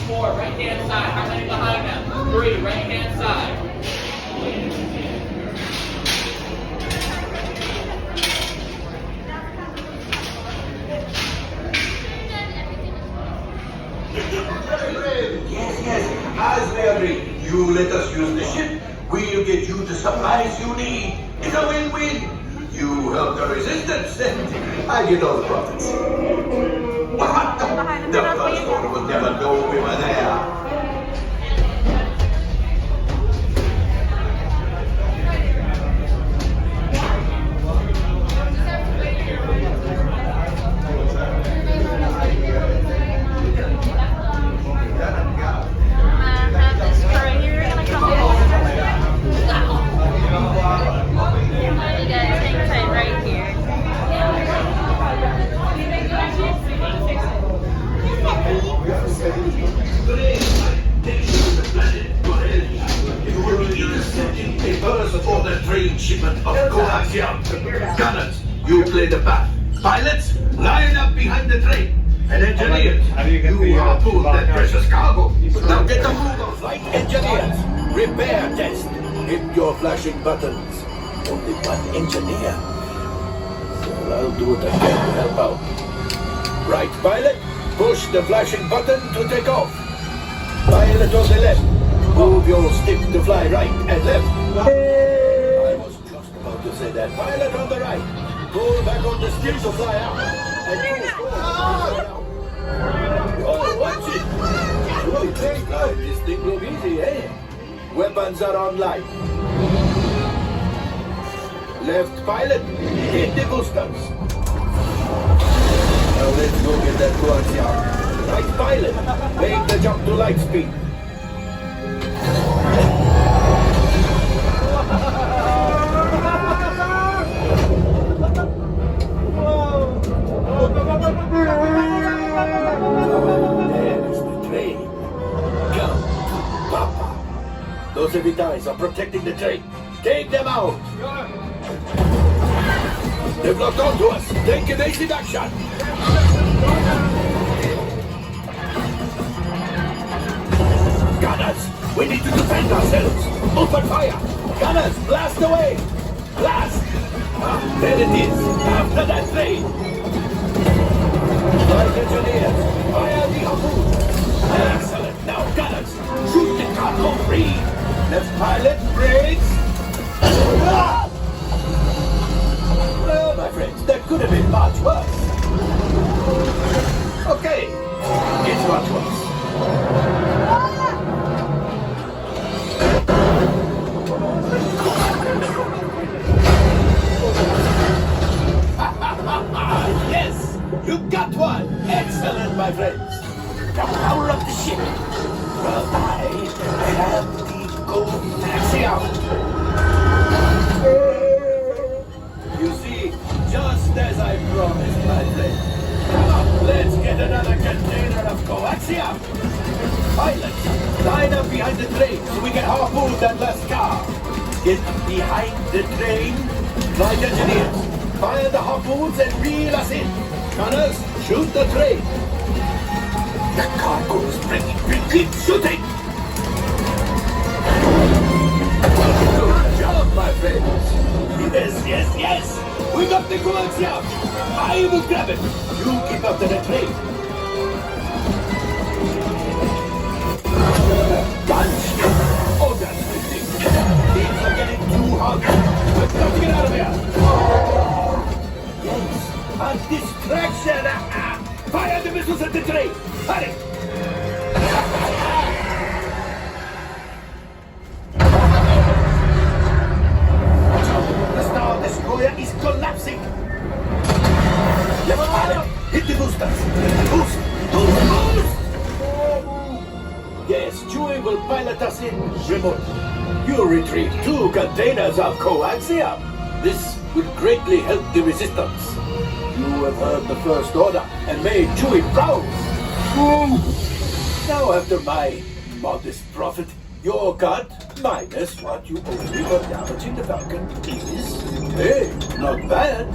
4, right-hand side. How many behind them? 3, right-hand side. Yes, as we agreed. You let us use the ship, we'll get you the supplies you need. It's a win-win. You help the resistance, and I get all the profits. What? The first order would never know we were there. For the train shipment of coaxium. Gunners, you play the path. Pilots, line up behind the train. And engineers, you harpoon that precious cargo. Now get the move on. Flight engineers, repair test. Hit your flashing buttons. Only one engineer. So I'll do it again to help out. Right, pilot, push the flashing button to take off. Pilot on the left. Move your stick to fly right and left. I was just about to say that. Pilot on the right. Pull back on the stick to fly out. And use forward. Oh, watch it. Oh, thank God. This thing look easy, eh? Weapons are online. Left pilot. Hit the boosters. Now let's go get that coaxium. Right pilot. Make the jump to light speed. There's the train. Come, Papa. Those heavy guys are protecting the train. Take them out. They've locked onto us. Take evasive action. Gunners, we need to defend ourselves. Open fire. Gunners, blast away. Blast. Ah, there it is. After that train. Flight engineers, fire the harpoon. Excellent. Now, gunners, shoot the cargo free. Left pilot, brakes. Ah! Well, my friends, that could have been much worse. Okay, it's much worse. Yes, you got one. Excellent, my friends. The power of the ship. Well, I have the gold axiom. You see, just as I promised, my friend. Come on, let's get another container of coaxium. Pilots, line up behind the train so we can harpoon that last car. Get behind the train. Flight engineers, fire the harpoons and reel us in. Gunners, shoot the train. The cargo's breaking. Keep shooting. Good job, my friends. Yes. We got the coaxium. I will grab it. You keep up to the train. Guns. Oh, that's the thing. Things are getting too hot. We've got to get out of here. Yes, a distraction. Fire the missiles at the train. Hurry. The Star Destroyer is collapsing. Left pilot, hit the boosters. Boost. Yes, Chewie will pilot us in remote. You retrieve 2 containers of coaxium. This will greatly help the resistance. You have heard the First Order and made Chewie proud. Now, after my modest profit, your cut, minus what you owe me for damaging the Falcon, is, hey, not bad.